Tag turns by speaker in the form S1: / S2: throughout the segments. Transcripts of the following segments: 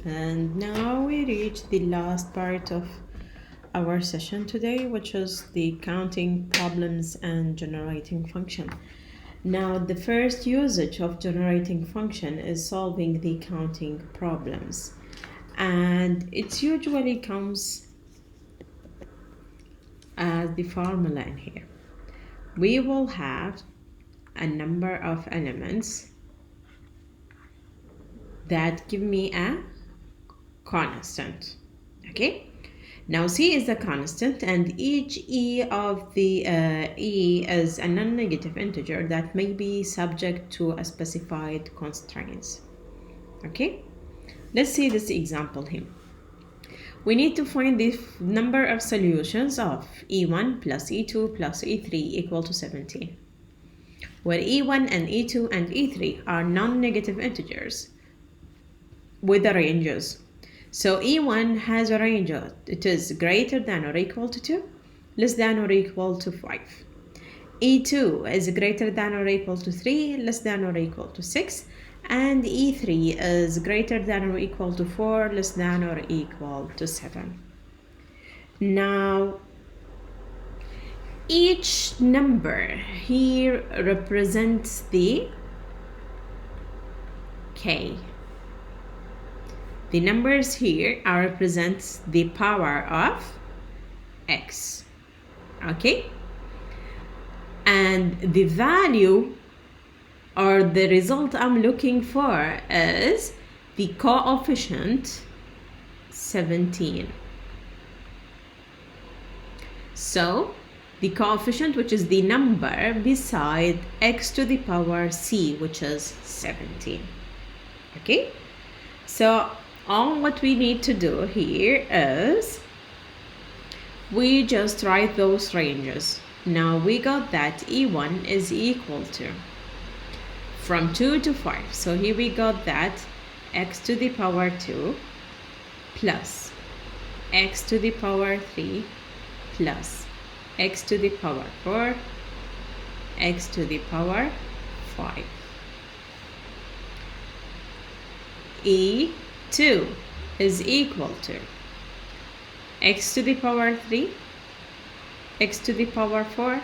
S1: And now we reach the last part of our session today, which is the counting problems and generating function. Now, the first usage of generating function is solving the counting problems, and it usually comes as the formula in here. We will have a number of elements that give me a constant. Okay, now C is a constant, and each E of the E is a non-negative integer that may be subject to a specified constraints. Okay, let's see this example here. We need to find the number of solutions of E1 plus E2 plus E3 equal to 17, where E1 and E2 and E3 are non-negative integers with the ranges. So E1 has a range of, it is greater than or equal to 2, less than or equal to 5. E2 is greater than or equal to 3, less than or equal to 6. And E3 is greater than or equal to 4, less than or equal to 7. Now, each number here represents the K. The numbers here represent the power of X. Okay? And the value or the result I'm looking for is the coefficient 17. So the coefficient, which is the number beside x to the power c, which is 17. Okay, so all what we need to do here is we just write those ranges. Now we got that E1 is equal to from 2 to 5. So here we got that x to the power 2 plus x to the power 3 plus x to the power 4, x to the power 5. E2 is equal to x to the power 3, x to the power 4,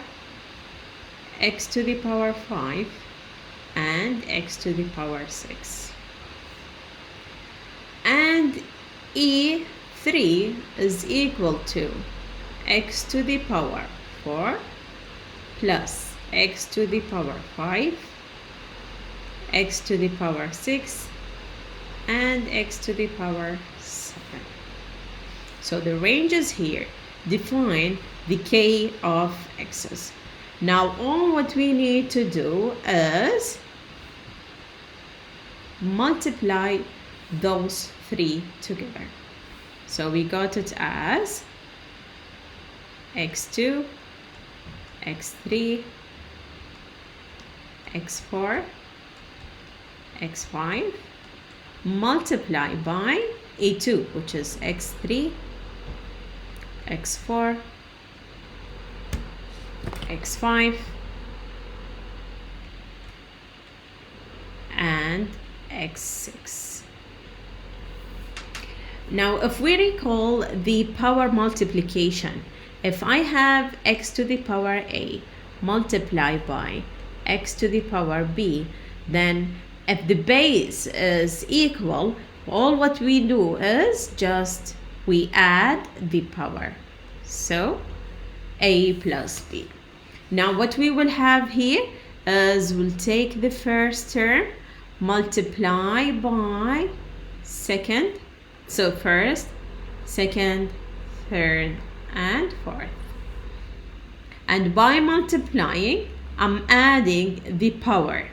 S1: x to the power 5, and x to the power 6. And E3 is equal to x to the power 4 plus x to the power 5, x to the power 6, and x to the power 7. So the ranges here define the k of x's. Now all what we need to do is multiply those three together. So we got it as x2, x3, x4, x5 multiply by E2, which is x3, x4, x5, and x6. Now if we recall the power multiplication, if I have x to the power a multiplied by x to the power b, then if the base is equal, all what we do is just we add the power. So a plus b. Now what we will have here is we'll take the first term, multiply by second. So first, second, third, and fourth. And by multiplying, I'm adding the power.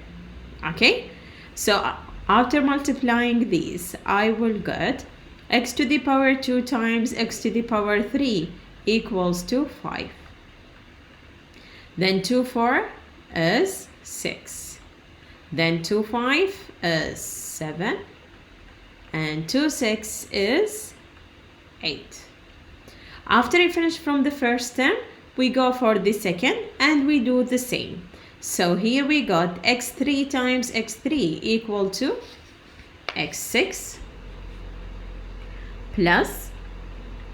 S1: Okay? So after multiplying these, I will get x to the power 2 times x to the power 3 equals to 5. Then 2 4 is 6. Then 2 5 is 7. And 2 6 is 8. After we finish from the first term, we go for the second and we do the same. So here we got x3 times x3 equal to x6 plus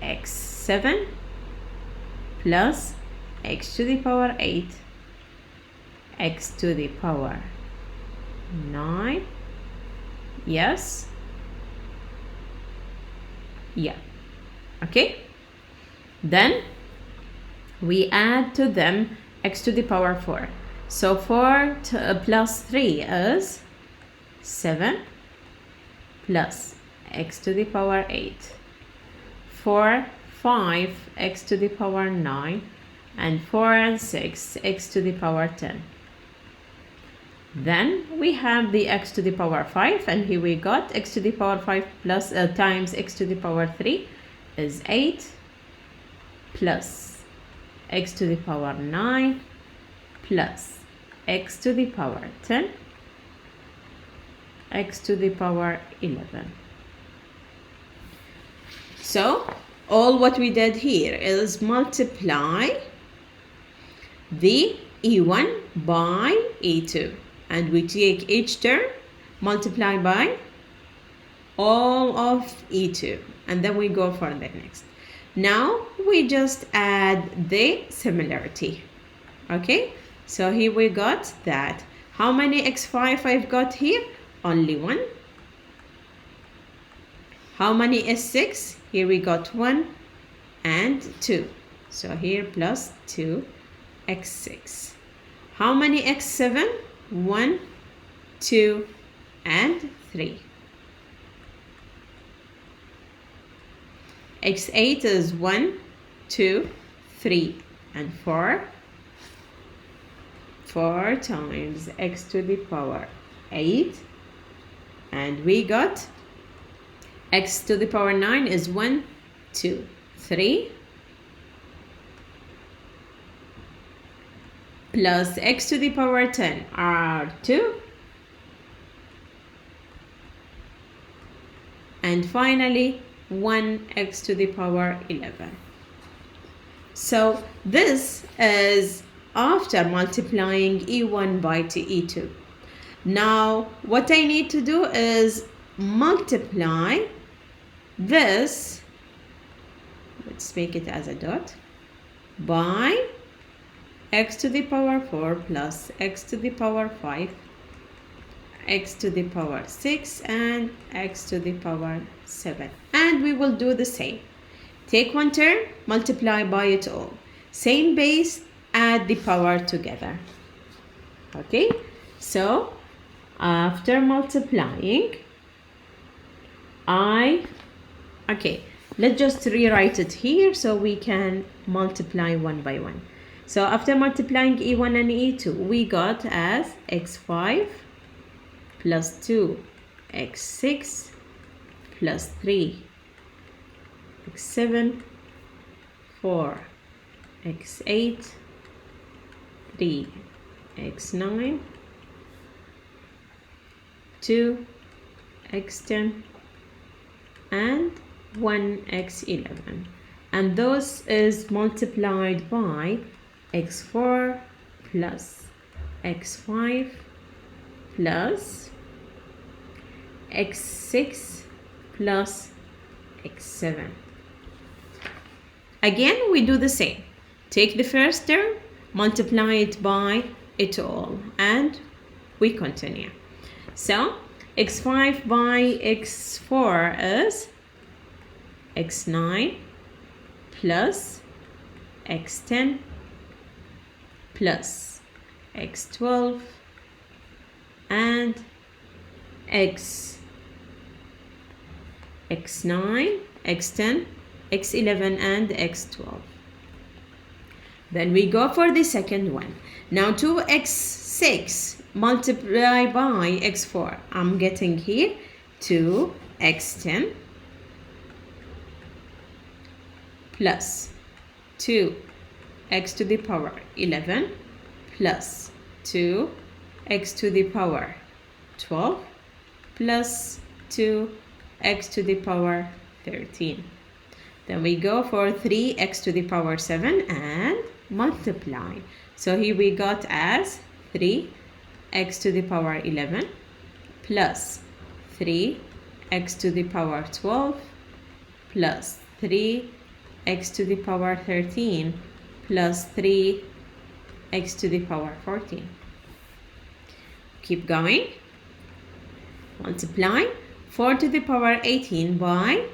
S1: x7 plus x to the power 8, x to the power 9. Yes. Yeah. Okay. Then we add to them x to the power 4. So 4 plus 3 is 7 plus x to the power 8. 4, 5, x to the power 9. And 4 and 6, x to the power 10. Then we have the x to the power 5, and here we got x to the power 5 plus times x to the power 3 is 8 plus x to the power 9 plus x to the power 10, x to the power 11. So all what we did here is multiply the E1 by E2, and we take each term, multiply by all of E2, and then we go for the next. Now we just add the similarity. Okay, so here we got that. How many x5 I've got here? Only 1. How many s6? Here we got 1 and 2. So here plus 2 x6. How many x7? 1, 2, and 3. x8 is 1, 2, 3, and 4. 4 times x to the power 8. And we got x to the power 9 is 1, 2, 3. Plus x to the power 10 are 2. And finally 1x to the power 11. So this is after multiplying E1 by E2. Now what I need to do is multiply this, let's make it as a dot, by x to the power 4 plus x to the power 5, x to the power 6, and x to the power 7. And we will do the same. Take one term, multiply by it all. Same base, add the power together. Okay, so after multiplying, let's just rewrite it here so we can multiply one by one. So after multiplying E1 and E2, we got as x5 plus 2, x6 plus 3, x7, 4, x8, 3, x9, 2, x10, and 1x11. And those is multiplied by x4 plus x5 plus x6 plus x7. Again, we do the same. Take the first term, multiply it by it all, and we continue. So x5 by x4 is x9 plus x10 plus x12 and x9, x10, x11, and x12. Then we go for the second one. Now 2x6 multiply by x4. I'm getting here 2x10 plus 2x to the power 11 plus 2x to the power 12 plus 2x to the power 13. Then we go for 3x to the power 7 and multiply. So here we got as 3x to the power 11 plus 3x to the power 12 plus 3x to the power 13 plus 3x to the power 14. Keep going. Multiply 4 to the power 18 by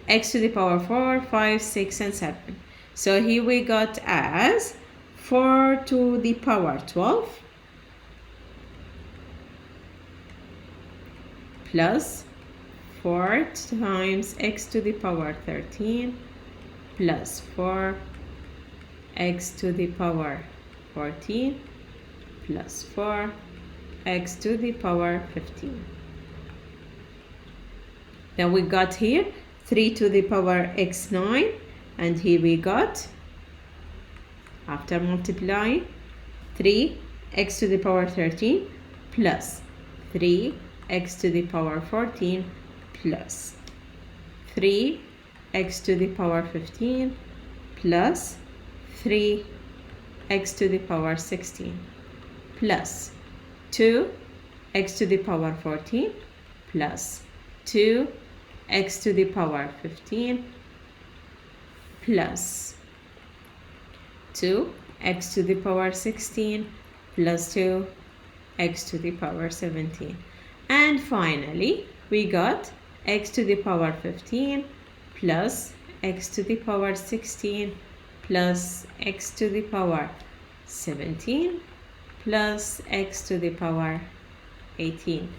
S1: x to the power 4, 5, 6, and 7. So here we got as 4 to the power 12 plus 4 times x to the power 13 plus 4 x to the power 14 plus 4 x to the power 15. Then we got here 3 to the power x9, and here we got, after multiplying, 3x to the power 13 plus 3x to the power 14 plus 3x to the power 15 plus 3x to the power 16 plus 2x to the power 14 plus 2x to the power 15 plus 2x to the power 16 plus 2x to the power 17. And finally, we got x to the power 15 plus x to the power 16 plus x to the power 17 plus x to the power 18.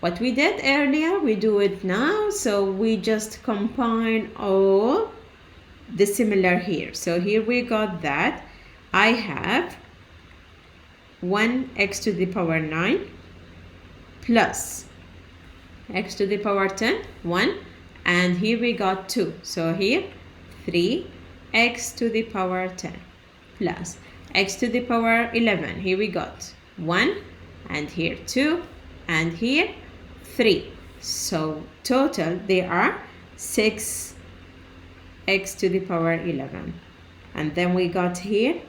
S1: What we did earlier, we do it now, so we just combine all the similar here. So here we got that I have 1x to the power 9 plus x to the power 10, 1, and here we got 2. So here 3x to the power 10 plus x to the power 11. Here we got 1, and here 2, and here 3. So total there are 6x to the power 11. And then we got here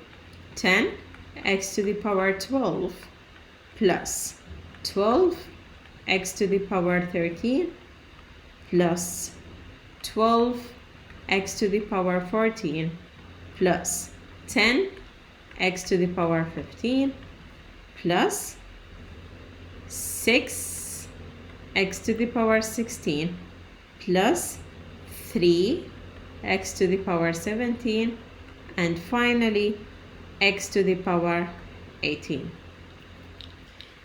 S1: 10x to the power 12 plus 12x to the power 13 plus 12x to the power 14 plus 10x to the power 15 plus 6x to the power 16 plus 3x to the power 17, and finally x to the power 18.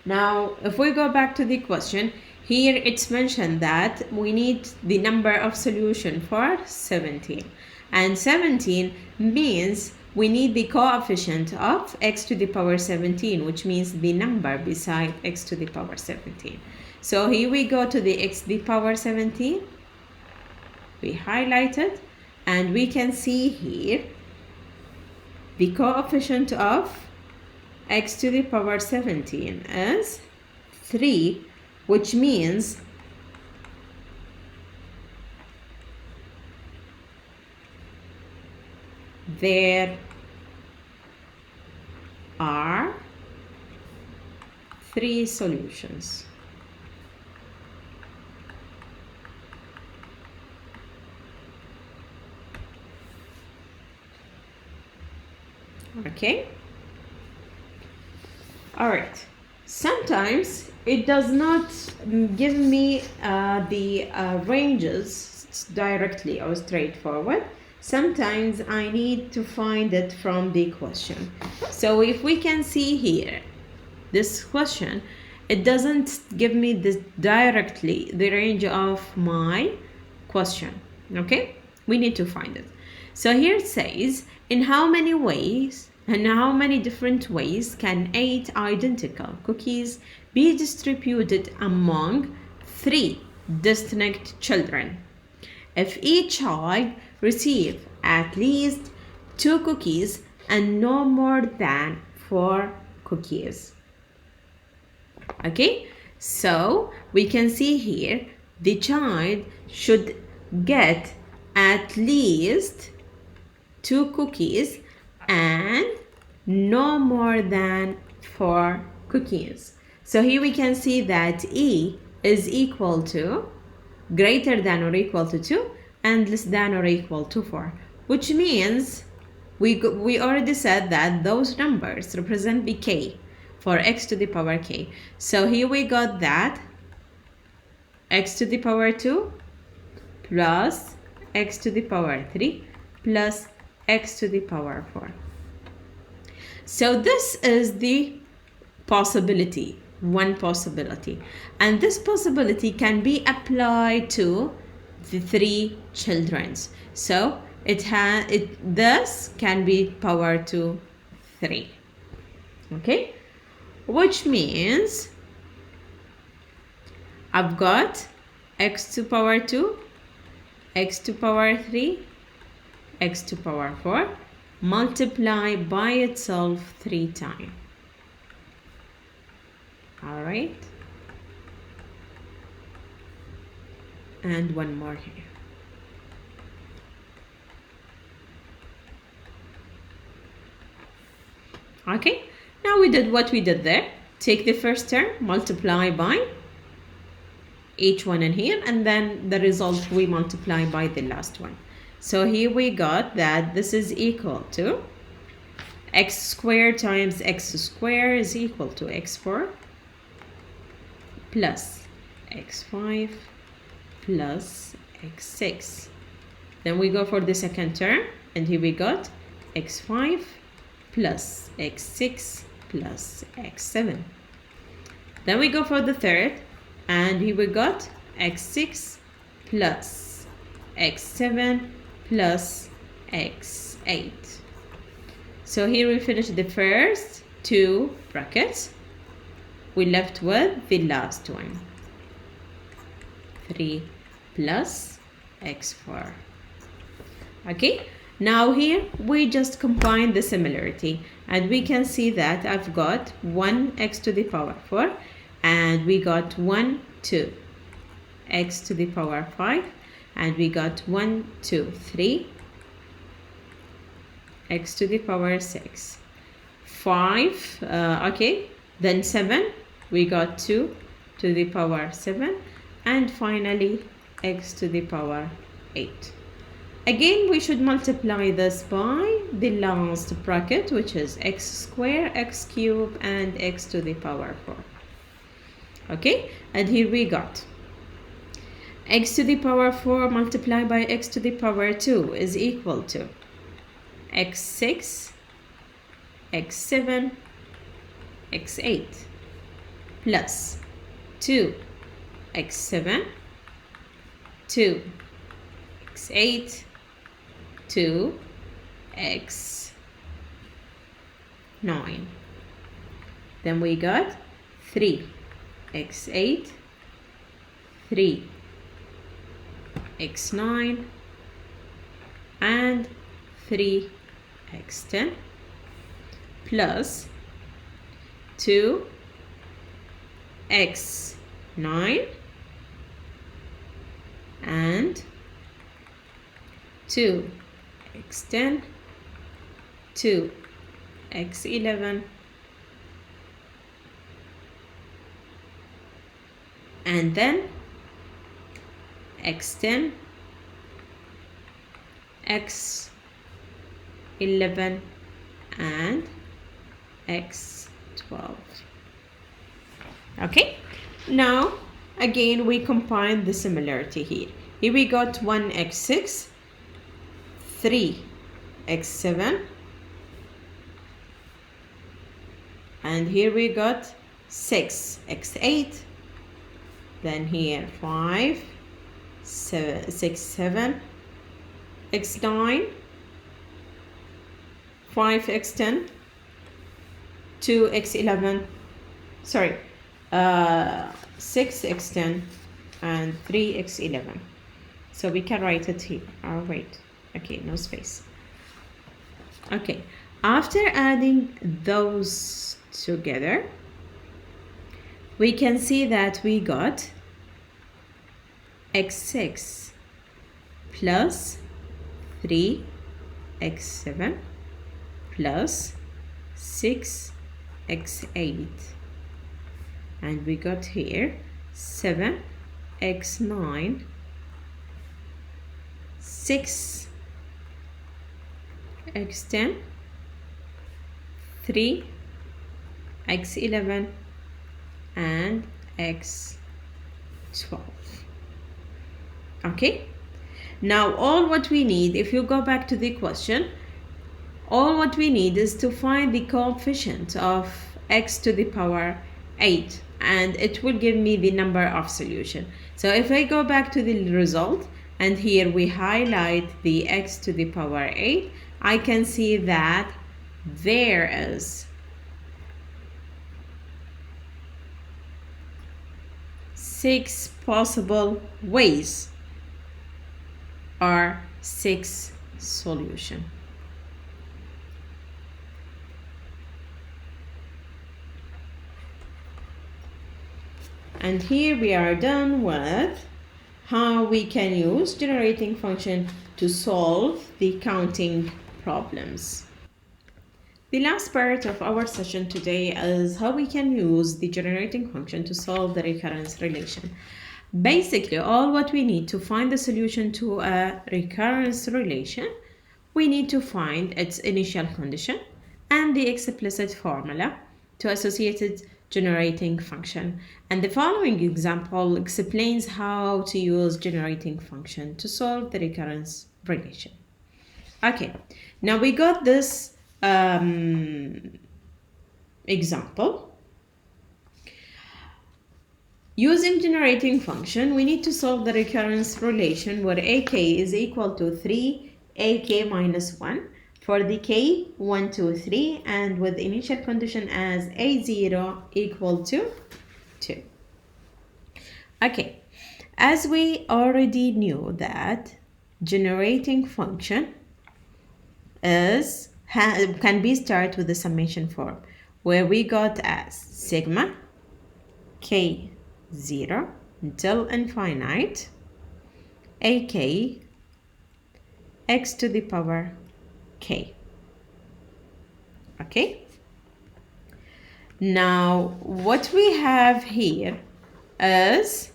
S1: Now if we go back to the question, here it's mentioned that we need the number of solution for 17, and 17 means we need the coefficient of x to the power 17, which means the number beside x to the power 17. So here we go to the x to the power 17, we highlight it, and we can see here the coefficient of x to the power 17 is 3, which means there are 3 solutions. Okay. All right. Sometimes it does not give me the ranges directly or straightforward. Sometimes I need to find it from the question. So if we can see here, this question, it doesn't give me this directly the range of my question. Okay, we need to find it. So here it says, in how many ways and how many different ways can 8 identical cookies be distributed among 3 distinct children if each child receives at least 2 cookies and no more than 4 cookies? Okay, so we can see here the child should get at least 2 cookies and no more than 4 cookies. So here we can see that E is equal to greater than or equal to 2, and less than or equal to 4, which means we already said that those numbers represent bk for x to the power k. So here we got that x to the power 2 plus x to the power 3 plus x to the power 4. So this is the possibility, one possibility, and this possibility can be applied to the 3 childrens. So this can be power to 3, okay, which means I've got x to power 2, x to power 3, x to power 4 multiply by itself 3 times. All right, and one more here. Okay, now we did what we did there. Take the first term, multiply by each one in here, and then the result we multiply by the last one. So here we got that this is equal to x squared times x squared is equal to x4 plus x5 plus x6. Then we go for the second term, and here we got x5 plus x6 plus x7. Then we go for the third, and here we got x6 plus x7 plus x8. So here we finish the first 2 brackets. We left with the last one, 3 plus x4. Okay, now here we just combine the similarity, and we can see that I've got 1x to the power 4, and we got 1, 2, x to the power 5, and we got 1, 2, 3, x to the power 6, 5, okay, then 7, we got 2 to the power 7, and finally x to the power 8. Again, we should multiply this by the last bracket, which is x squared, x cubed, and x to the power 4. Okay, and here we got x to the power 4 multiplied by x to the power 2 is equal to x6, x7, x8 plus 2 x7, 2 x8, 2 x9. Then we got 3 x8, 3 x9, and 3 x10 plus 2 x9 and 2 x10, 2 x11, and then x10, x11, and x12. Okay, now again we combine the similarity here. Here we got 1x6, 3x7, and here we got 6x8, then here 5, 7, 6, 7, x9, 5x10, 2x11, sorry, 6x10 and 3x11. So we can write it here. Oh wait, okay, no space. Okay, after adding those together, we can see that we got x6 plus 3x7 plus 6x8, and we got here 7x9 6 x10, 3 x11, and x12. Okay, now all what we need, if you go back to the question, all what we need is to find the coefficient of x to the power 8, and it will give me the number of solution. So if I go back to the result, and here we highlight the x to the power 8, I can see that there is 6 possible ways or 6 solutions. And here we are done with how we can use generating function to solve the counting problems. The last part of our session today is how we can use the generating function to solve the recurrence relation. Basically, all what we need to find the solution to a recurrence relation, we need to find its initial condition and the explicit formula to associated generating function. And the following example explains how to use generating function to solve the recurrence relation. Okay, now we got this example. Using generating function, we need to solve the recurrence relation where ak is equal to 3ak minus 1 for the k 1, 2, 3, and with initial condition as a0 equal to 2. Okay, as we already knew that generating function can be started with the summation form, where we got as sigma k0 until infinite ak x to the power k. Okay, now what we have here is,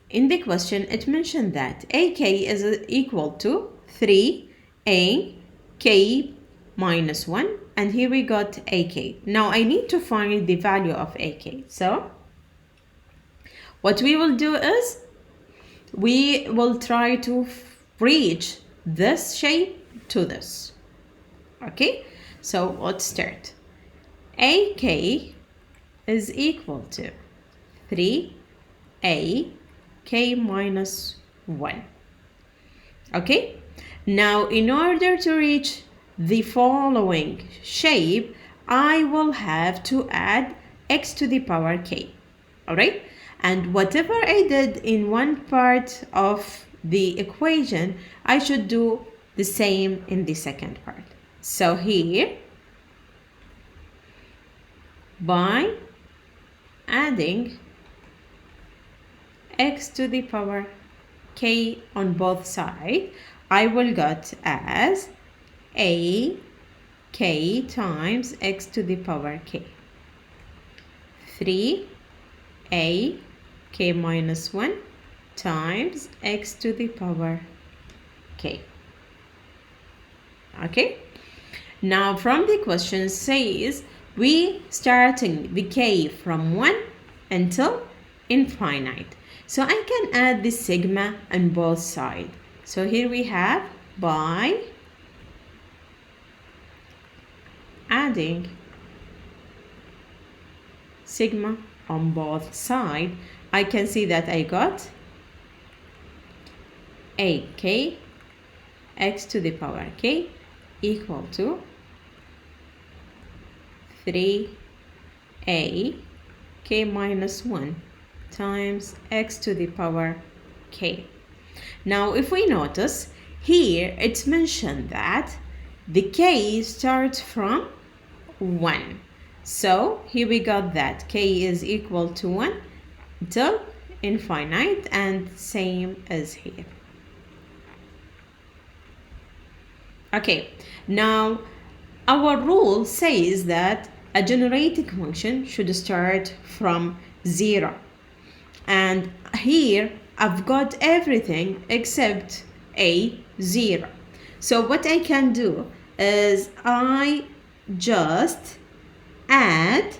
S1: in the question it mentioned that ak is equal to 3a k minus 1, and here we got ak. Now I need to find the value of ak. So what we will do is we will try to reach this shape to this. Okay, so let's start. ak is equal to 3a k minus 1. Okay, now in order to reach the following shape, I will have to add x to the power k. All right, and whatever I did in one part of the equation, I should do the same in the second part. So here, by adding x to the power k on both sides, I will get as a k times x to the power k. 3a k minus 1 times x to the power k. Okay, now from the question says we starting the k from 1 until infinite, so I can add the sigma on both sides. So here we have, by adding sigma on both sides, I can see that I got ak x to the power k equal to 3a k minus 1 times x to the power k. Now if we notice here, it's mentioned that the k starts from 1. So here we got that k is equal to 1 till infinite, and same as here. Okay, now our rule says that a generating function should start from 0. And here I've got everything except A0. So what I can do is I just add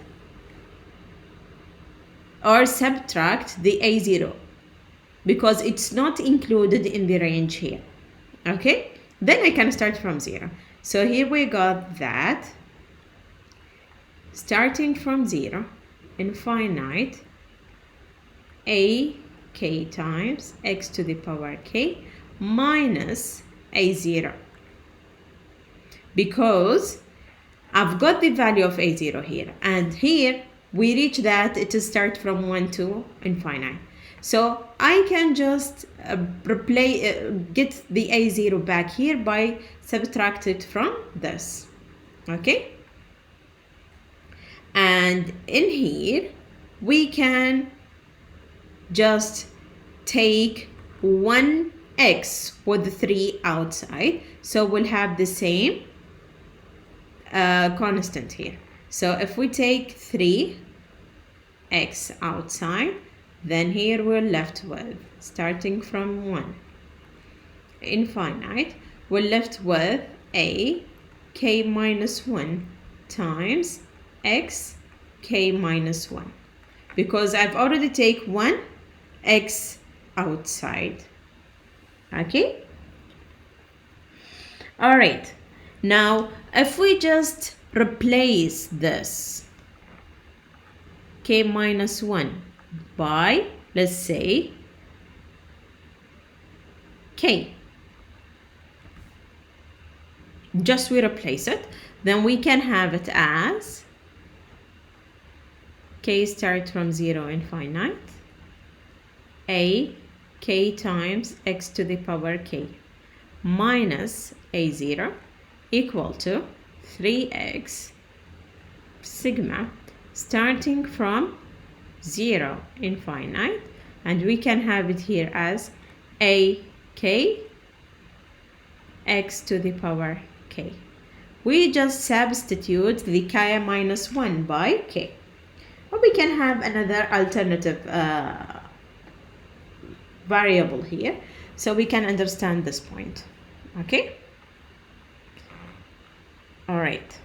S1: or subtract the A0 because it's not included in the range here. Okay, then I can start from 0. So here we got that starting from 0, infinite a k times x to the power k minus a0, because I've got the value of a0 here, and here we reach that it starts from 1 to infinite. So I can just get the a0 back here by subtract it from this. Okay, and in here we can just take 1x with 3 outside, so we'll have the same constant here. So if we take 3x outside, then here we're left with, starting from 1 infinite, we're left with a k minus 1 times x k minus 1, because I've already take 1 x outside. Okay, all right. Now if we just replace this k minus 1 by, let's say, k, just we replace it, then we can have it as k starts from 0 infinite a k times x to the power k minus a0 equal to 3x sigma starting from 0 infinite, and we can have it here as a k x to the power k. We just substitute the k minus 1 by k. Or we can have another alternative variable here, so we can understand this point. Okay, all right.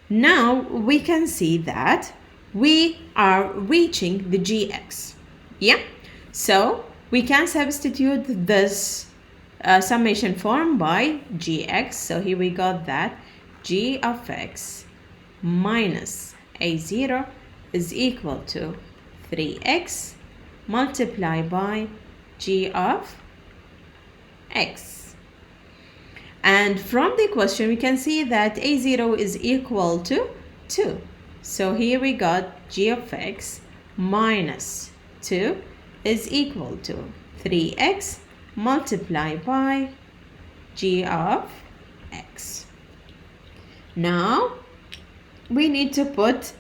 S1: Now we can see that we are reaching the gx. Yeah, so we can substitute this summation form by gx. So here we got that g of x minus a0 is equal to 3x multiplied by g of x. And from the question we can see that a0 is equal to 2. So here we got g of x minus 2 is equal to 3x multiplied by g of x. Now we need to put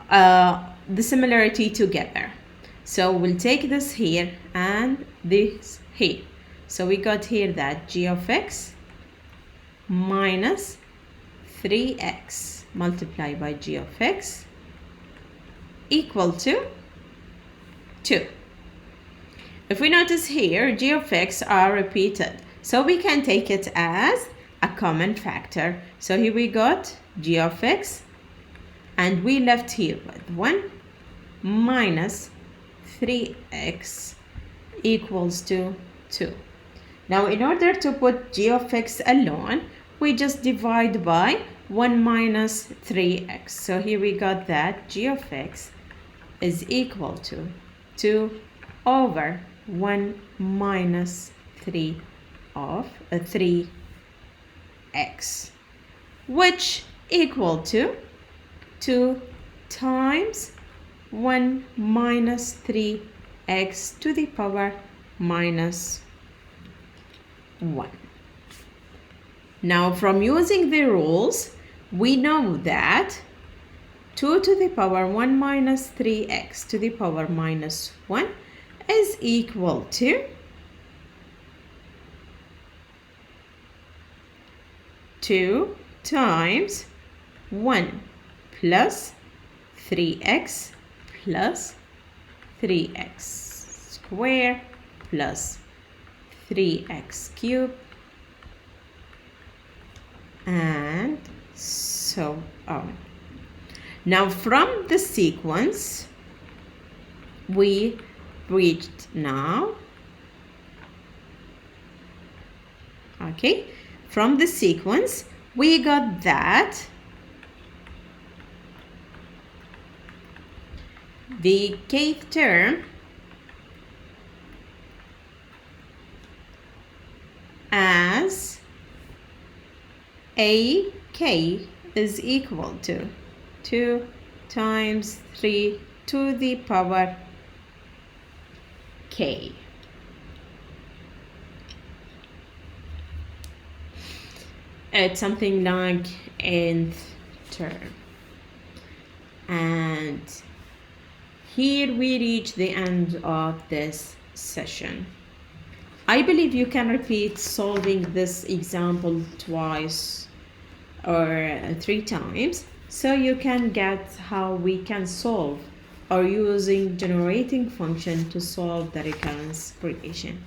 S1: the similarity together. So we'll take this here and this here. So we got here that g of x minus 3x multiplied by g of x equal to 2. If we notice here, g of x are repeated, so we can take it as a common factor. So here we got g of x, and we left here with 1 minus 3x equals to 2. Now in order to put g of x alone, we just divide by 1 minus 3x. So here we got that g of x is equal to 2 over 1 minus 3 of 3x, which equal to 2 times 1 minus 3x to the power minus 1. Now from using the rules, we know that 2 to the power 1 minus 3x to the power minus 1 is equal to 2 times 1 plus 3x plus 3x squared plus 3x cubed, and so on. Now from the sequence we reached now, okay, from the sequence we got that the kth term as AK is equal to 2 times 3 to the power K. It's something like nth term. And here we reach the end of this session. I believe you can repeat solving this example twice or 3 times so you can get how we can solve or using generating function to solve the recurrence relation.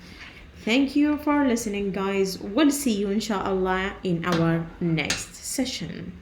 S1: Thank you for listening, guys. We'll see you inshallah in our next session.